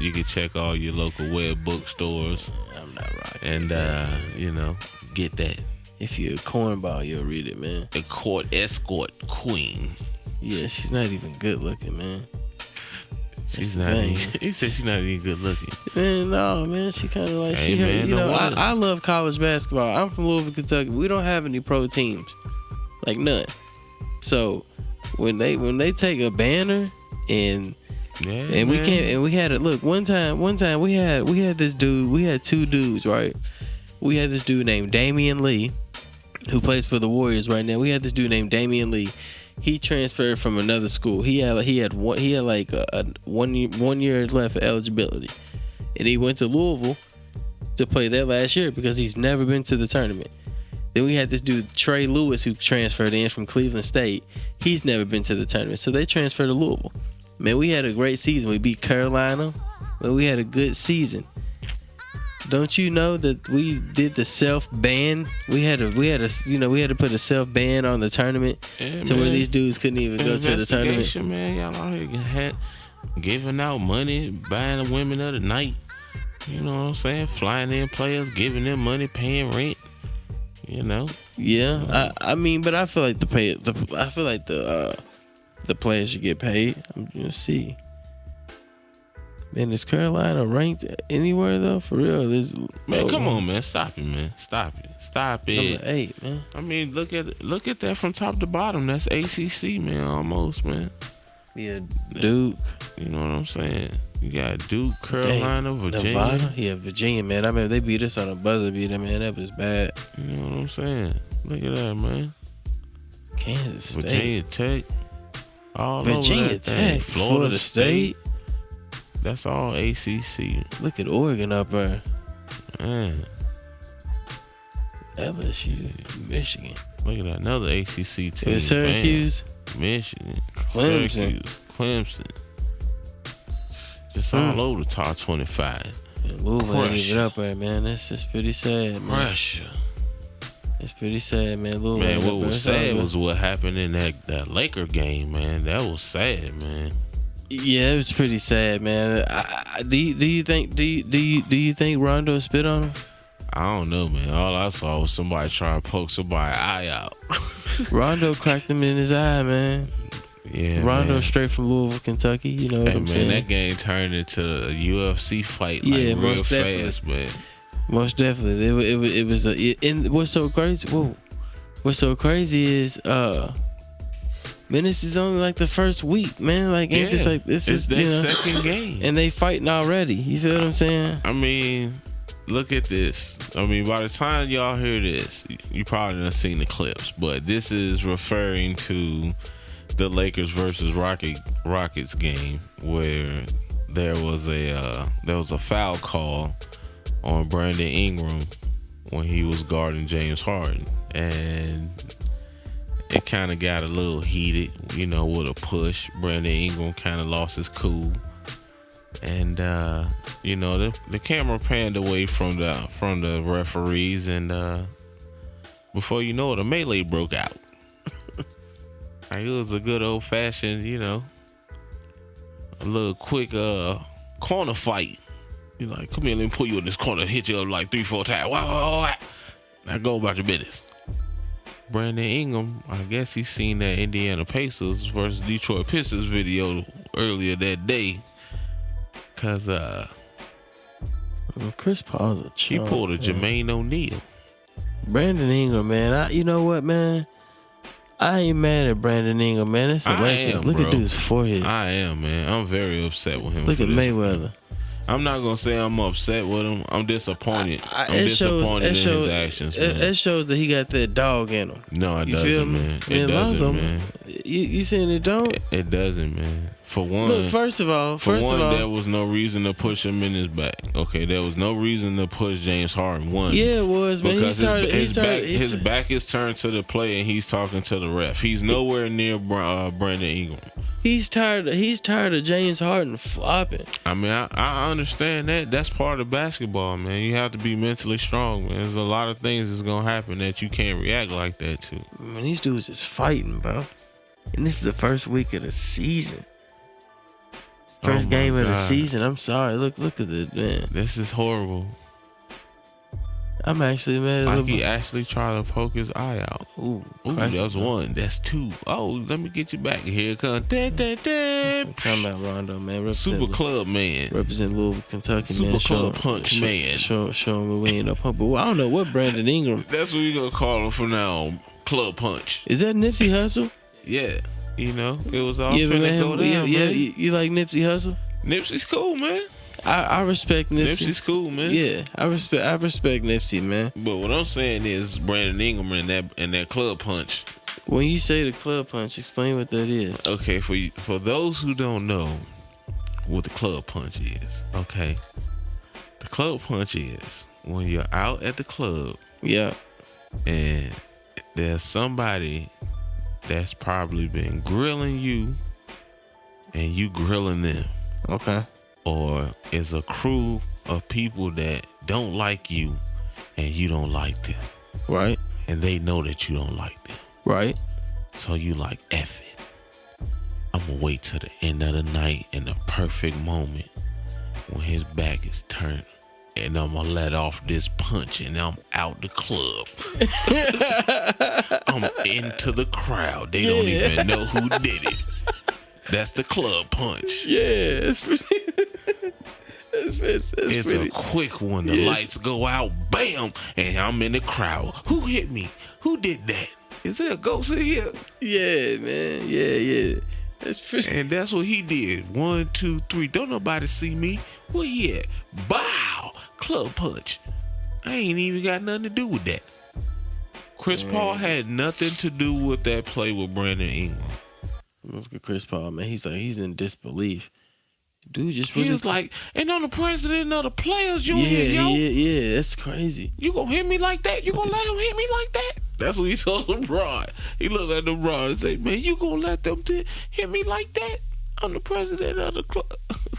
you can check all your local web bookstores I'm not rocking. and you know, get that. If you're a cornball, you'll read it, man. A court escort queen. Yeah, she's not even good looking, man. She's That's not the even, thing. he said she's not even good looking. Man, no, man. She kind of like Hey, she. man, You no know, wonder. I love college basketball. I'm from Louisville, Kentucky. We don't have any pro teams, like none. So when they take a banner and Yeah, and we man. can't and we had it. Look, one time we had this dude. We had two dudes, right? We had this dude named Damian Lee, who plays for the Warriors right now. We had this dude named Damian Lee. He transferred from another school. He had like a 1 year left of eligibility, and he went to Louisville to play that last year because he's never been to the tournament. Then we had this dude Trey Lewis who transferred in from Cleveland State. He's never been to the tournament, so they transferred to Louisville. Man, we had a great season. We beat Carolina. Man, we had a good season. Don't you know that we did the self ban? We had to put a self ban on the tournament to where these dudes couldn't even go to the tournament. Investigation, man. Y'all out here giving out money, buying the women of the night. You know what I'm saying? Flying in players, giving them money, paying rent. You know. Yeah, I mean, but I feel like the players should get paid. I'm gonna see. Man, is Carolina ranked anywhere though? For real, Man, come on, man. Stop it, man. Stop it. Number 8, man. I mean, look at that from top to bottom. That's ACC, man, almost, man. Yeah, Duke. You know what I'm saying? You got Duke, Carolina, Virginia. Nevada. Yeah, Virginia, man. I mean, they beat us on a buzzer beater, man. That was bad. You know what I'm saying? Look at that, man. Kansas State. Virginia Tech. All Virginia over that thing. Tech. Florida State. That's all ACC. Look at Oregon up there. Man, LSU, Michigan. look at that. Another ACC team. Syracuse. Bam. Michigan. Clemson. Syracuse. Clemson. Just all over the top 25. Louisville ain't Pressure. even up there, man. That's just pretty sad, man. Pressure. It's pretty sad, man. Louisville Man, ain't what up there. was It's all sad good. was what happened in that Laker game, man. That was sad, man. Yeah, it was pretty sad, man. Do you think Rondo spit on him? I don't know, man. All I saw was somebody trying to poke somebody's eye out. Rondo cracked him in his eye, man. Yeah, Rondo man. straight from Louisville, Kentucky. You know what Hey, I'm man, saying? that game turned into a UFC fight, like, Yeah, real most definitely. fast, man. Most definitely. It was and what's so crazy? Whoa, what's so crazy is man, this is only like the first week, man. Like, ain't this like this it's is their you know, second game. and they fighting already. You feel what I'm saying? I mean, look at this. I mean, by the time y'all hear this, you probably done seen the clips, but this is referring to the Lakers versus Rockets game where there was a foul call on Brandon Ingram when he was guarding James Harden, and it kind of got a little heated, you know, with a push. Brandon Ingram kind of lost his cool. And you know, the camera panned away from the referees, and before you know it, a melee broke out. Like, it was a good old fashioned, you know, a little quick corner fight. You're like, come here, let me pull you in this corner, hit you up like 3-4 times. Wow. Now go about your business. Brandon Ingram, I guess he's seen that Indiana Pacers versus Detroit Pistons video earlier that day. Cause Chris Paul's a he chump, pulled a man. Jermaine O'Neal. Brandon Ingram, man. You know what, man? I ain't mad at Brandon Ingram, man. That's a I Laker. am, Look bro. at dude's forehead. I am, man. I'm very upset with him. Look for at this. Mayweather. I'm not gonna say I'm upset with him. I'm disappointed. I'm It disappointed in shows- his actions, man. It shows that he got that dog in him. No, it You feel doesn't, me? man. Man, It doesn't, man. You saying it don't? It doesn't, man. For one, Look, first of all, there was no reason to push him in his back. Okay, there was no reason to push James Harden. One, yeah, it was, man. because his back is turned to the play and he's talking to the ref. He's nowhere near Brandon Ingram. He's tired of James Harden flopping. I mean, I understand that. That's part of basketball, man. You have to be mentally strong, man. There's a lot of things that's gonna happen that you can't react like that to. Man, these dudes is fighting, bro. And this is the first week of the season. First game of the season. I'm sorry. Look at this, man. This is horrible. I'm actually mad at Like he actually tried to poke his eye out. Ooh, that's one. That's two. Oh, let me get you back. Here it comes. Talking about Rondo, man. Super Club man. Represent Louisville, Kentucky, Super man. Club Punch man. Show him we ain't no punk. But I don't know what Brandon Ingram. That's what we gonna call him from now on. Club Punch. Is that Nipsey Hussle? Yeah. You know, it was all yeah, finna man, go down, yeah, man. You like Nipsey Hussle? Nipsey's cool, man. I respect Nipsey. Nipsey's cool, man. Yeah, I respect Nipsey, man. But what I'm saying is Brandon Ingram and that Club Punch. When you say the Club Punch, explain what that is. Okay, for those who don't know what the Club Punch is, okay, the Club Punch is when you're out at the club, yeah, and there's somebody that's probably been grilling you, and you grilling them. Okay. Or it's a crew of people that don't like you and you don't like them. Right. And they know that you don't like them. Right. So you like, F it. I'm going to wait till the end of the night in the perfect moment when his back is turned. And I'm going to let off this punch and I'm out the club. I'm into the crowd. They don't even know who did it. That's the Club Punch. Yeah, it's a quick one. The lights go out, bam, and I'm in the crowd. Who hit me? Who did that? Is there a ghost in here? Yeah, man. Yeah. And that's what he did. 1, 2, 3. Don't nobody see me. Where he at? Bow. Club Punch. I ain't even got nothing to do with that. Chris Paul had nothing to do with that play with Brandon Ingram. Look at Chris Paul, man. He's in disbelief. Dude, just really. He was like, and I'm the president of the Players Union, Yeah, that's crazy. You gonna hit me like that? You gonna let him hit me like that? That's what he told LeBron. He looked at LeBron and said, man, you gonna let them hit me like that? I'm the president of the club.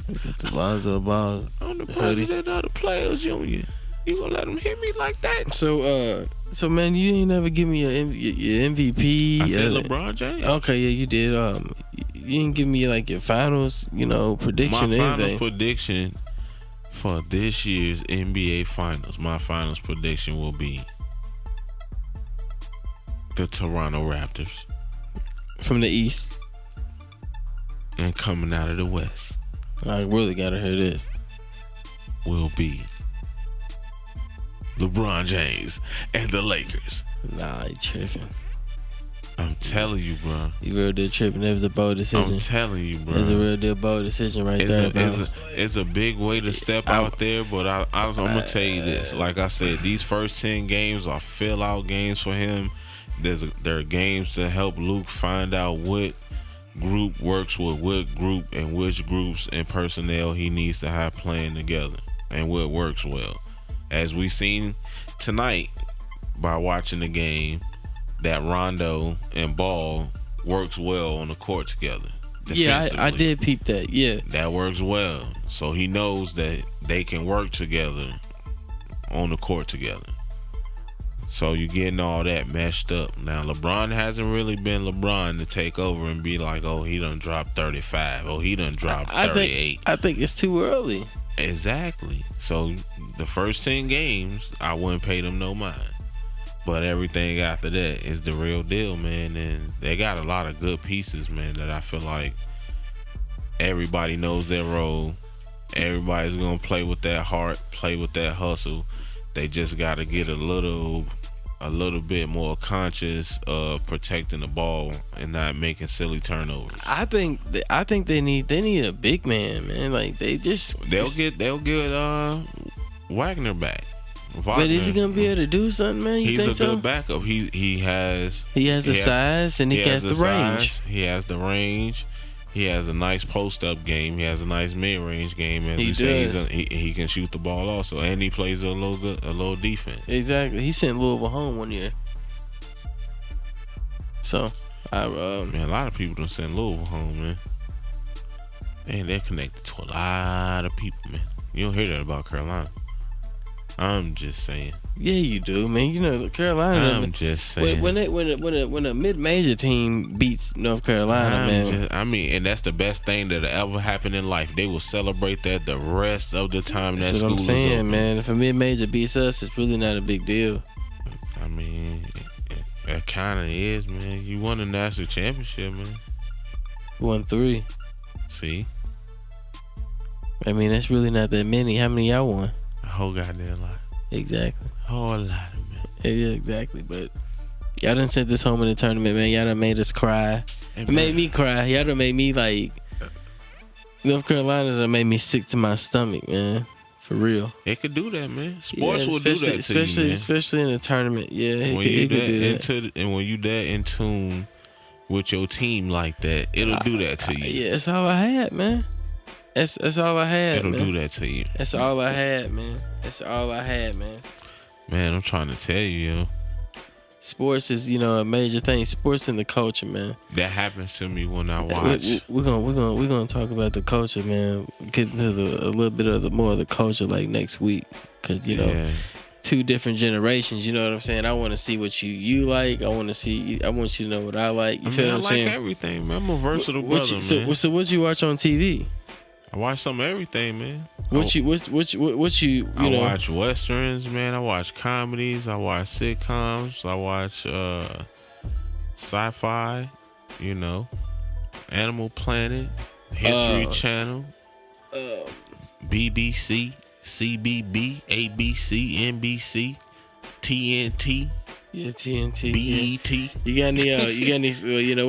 The Lonzo Balls. I'm the president of the Players Union. You gonna let them hit me like that? So man, you ain't never give me your MVP. I said LeBron James. Okay, yeah, you did. You didn't give me like your finals, prediction. My finals prediction for this year's NBA Finals. My finals prediction will be the Toronto Raptors from the East and coming out of the West. I really gotta hear this. Will be LeBron James and the Lakers. Nah, you tripping. I'm telling you, bro. You real deal tripping. That was a bold decision. I'm telling you, bro. It's a real deal bold decision there, bro. It's a big way to step out there, but I'm going to tell you this. Like I said, these first 10 games are fill-out games for him. There are games to help Luke find out what group works with what group and which groups and personnel he needs to have playing together and what works well. As we seen tonight by watching the game, that Rondo and Ball works well on the court together. Yeah, I did peep that. Yeah, that works well. So he knows that they can work together on the court together. So you're getting all that meshed up. Now, LeBron hasn't really been LeBron to take over and be like, oh, he done dropped 35. Oh, he done dropped 38. I think it's too early. Exactly. So the first 10 games, I wouldn't pay them no mind. But everything after that is the real deal, man. And they got a lot of good pieces, man, that I feel like everybody knows their role. Everybody's going to play with that heart, play with that hustle. They just got to get a little bit more conscious of protecting the ball and not making silly turnovers. I think they need a big man, man. Like they'll get Wagner back. But is he gonna be able to do something, man? You He's think a good so? backup. He has the size and he has the range. He has the range. He has a nice post up game. He has a nice mid range game. As He we say, does. he can shoot the ball also, and he plays a little defense. Exactly. He sent Louisville home one year. So, Man, a lot of people done send Louisville home, man. And they're connected to a lot of people, man. You don't hear that about Carolina. I'm just saying. yeah, you do, man. You know, Carolina. I'm just saying. when a mid-major team beats North Carolina, man. And that's the best thing that ever happened in life. They will celebrate that the rest of the time that That's school what I'm is saying, open. man. If a mid-major beats us, it's really not a big deal. I mean, it kind of is, man. You won a national championship, man. We won 3. See, I mean, that's really not that many. How many y'all won? a whole goddamn lot, Exactly. whole lot of man. Yeah, exactly. But y'all done sent this home in the tournament, man. Y'all done made us cry. Hey, It made me cry. Y'all done made me like. North Carolina done made me sick to my stomach, man. For real. It could do that, man. Sports will do especially- that to you, man. Especially in a tournament. Yeah, it When could- you it could do that that. and when you that in tune with your team like that, it'll do that to you. Yeah, that's all I had, man. That's all I had, It'll man. do that to you. That's all I had, man. That's all I had, man. Man, I'm trying to tell you, yo. Sports is, a major thing. Sports in the culture, man. That happens to me when I watch. We're gonna talk about the culture, man. Get into a little bit of the more of the culture like next week, cause Yeah. 2 different generations. You know what I'm saying? I want to see what you like. I want you to know what I like. You feel I what I'm like saying? everything, man. I'm a versatile What brother, you, man. so what you watch on TV? I watch some of everything, man. What you I know? watch westerns, man. I watch comedies. I watch sitcoms. I watch sci-fi. Animal Planet, History Channel, BBC, CBB, ABC, NBC, TNT, Yeah, TNT. BET. Yeah. You got any?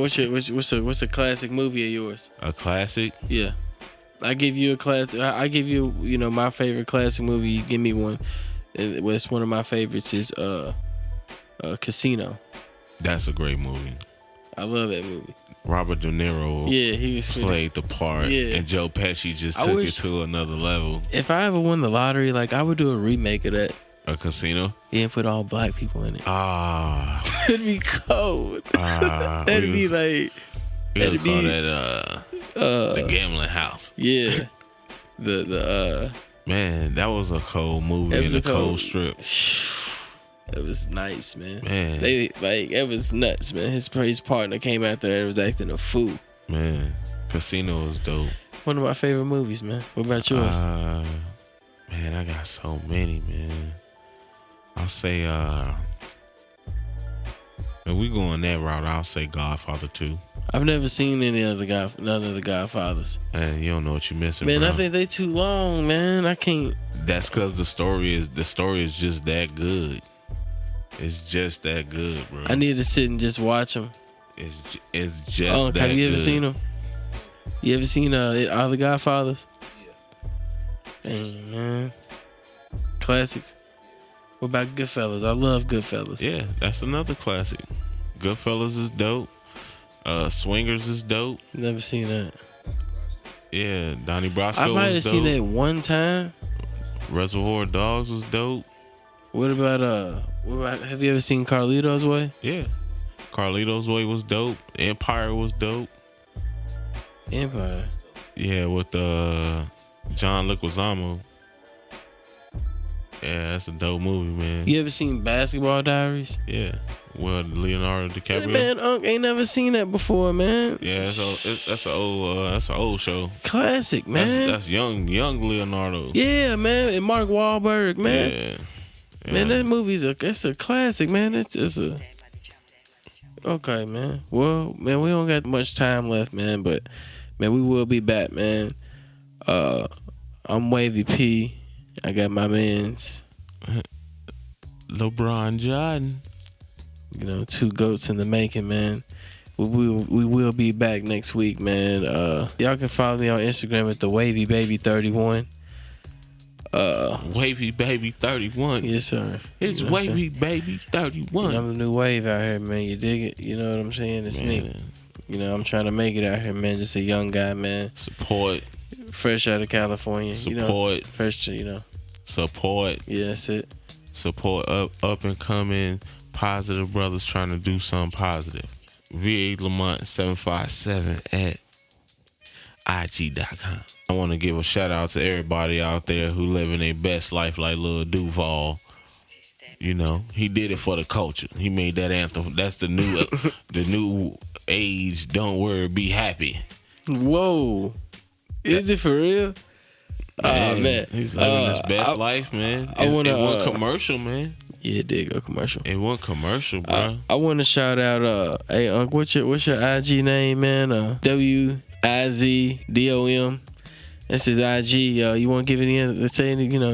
What's a classic movie of yours? A classic. Yeah, I give you a classic. I give you my favorite classic movie. You give me one. It's one of my favorites is Casino. That's a great movie. I love that movie. Robert De Niro Yeah, he was played the part, Yeah. and Joe Pesci just I took wish- it to another level. If I ever won the lottery, like I would do a remake of that. A Casino. Yeah, and put all black people in it. Ah, It'd be cold. That'd be like we that'd call be- that the gambling house. yeah. The Man, that was a cold movie It was and a a cold cold- strip. it was nice, man. Man, It was nuts, man. His partner came out there and was acting a fool. man, Casino was dope. One of my favorite movies, man. What about yours? Man, I got so many, man. I'll say, if we going that route, I'll say Godfather 2. I've never seen none of the Godfathers. And you don't know what you're missing, Man, bro. I think they too long, man. I can't. That's because the story is just that good. It's just that good, bro. I need to sit and just watch them. It's just that Have you ever good. seen them? You ever seen all the Godfathers? Yeah. Dang, man. Classics. What about Goodfellas? I love Goodfellas. Yeah, that's another classic. Goodfellas is dope. Swingers is dope. Never seen that. Yeah, Donnie Brasco I might have was dope. seen that one time. Reservoir Dogs was dope. What about have you ever seen Carlito's Way? Yeah. Carlito's Way was dope. Empire was dope. Empire. Yeah, with John Leguizamo. Yeah, that's a dope movie, man. You ever seen Basketball Diaries? Yeah. Well, Leonardo DiCaprio. Man, Unc ain't never seen that before, man. Yeah, that's an old show. Classic, man. That's young Leonardo. Yeah, man. And Mark Wahlberg, man. Yeah. Man, that movie's that's a classic, man. It's a okay, man. Well, man, we don't got much time left, man, but man, we will be back, man. I'm Wavy P. I got my man's, LeBron Jordan. 2 goats in the making, man. We will be back next week, man. Y'all can follow me on Instagram at the Wavy Baby 31. Wavy baby 31. Yes, sir. It's You know what I'm Wavy baby 31. You know, I'm the new wave out here, man. You dig it? You know what I'm saying? It's me. Man, You know, I'm trying to make it out here, man. Just a young guy, man. support, Fresh out of California. You know, support, fresh, you know. support, Yeah, that's it. support up and coming positive brothers trying to do something positive. VA Lamont 757 at IG.com. I want to give a shout out to everybody out there who living their best life like Lil Duval. You know, he did it for the culture. He made that anthem. That's the new age. Don't worry, be happy. Whoa. Is it for real? Man, man. he's living his best life, man. It went commercial, man. Yeah, it did go commercial. It went commercial, bro. I want to shout out, hey, what's your IG name, man? WIZDOM. That's his IG. You want to give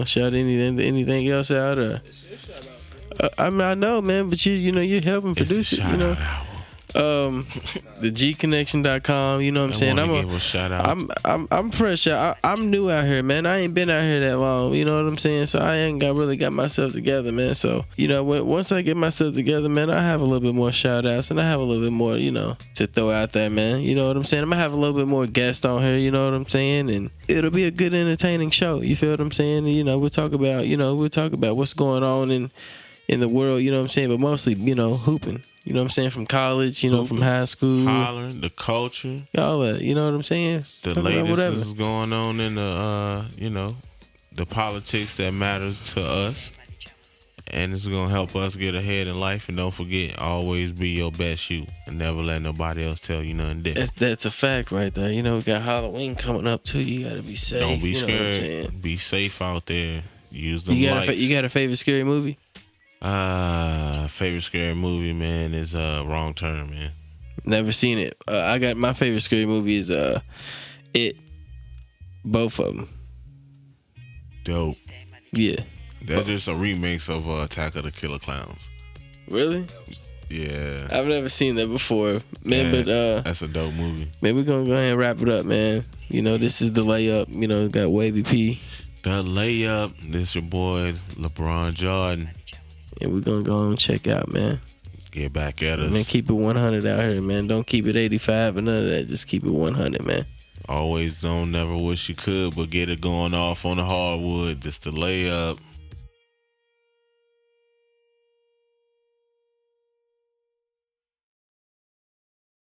shout anything else out? Or I mean, I know, man, but you help him produce it. You know, the gconnection.com. You know what I'm saying? I want to give a shout out. I'm fresh. I'm new out here, man. I ain't been out here that long. You know what I'm saying? So I ain't really got myself together, man. So once I get myself together, man, I have a little bit more shout outs and I have a little bit more, to throw out there, man. You know what I'm saying? I'm gonna have a little bit more guests on here. You know what I'm saying? And it'll be a good, entertaining show. You feel what I'm saying? We'll talk about, what's going on in the world. You know what I'm saying? But mostly, hooping. You know what I'm saying? From college, from high school. Hollering, the culture. All that. You know what I'm saying? The latest is going on in the, the politics that matters to us. And it's going to help us get ahead in life. And don't forget, always be your best you. And never let nobody else tell you nothing different. That's a fact right there. We got Halloween coming up, too. You got to be safe. Don't be scared. Be safe out there. Use the lights. You got a favorite scary movie? Favorite scary movie, man, is Wrong Turn, man. Never seen it. I got my favorite scary movie is It. Both of them. Dope. Yeah. That's just a remix of Attack of the Killer Clowns. Really? Yeah. I've never seen that before, man. Yeah, but that's a dope movie. Man, we're gonna go ahead and wrap it up, man. This is the layup. It's got Wavy P. The layup. This your boy LeBron Jordan. And we're gonna go and check out, man. Get back at us. Man, keep it 100 out here, man. Don't keep it 85 and none of that. Just keep it 100, man. Always don't never wish you could, but get it going off on the hardwood. This the layup.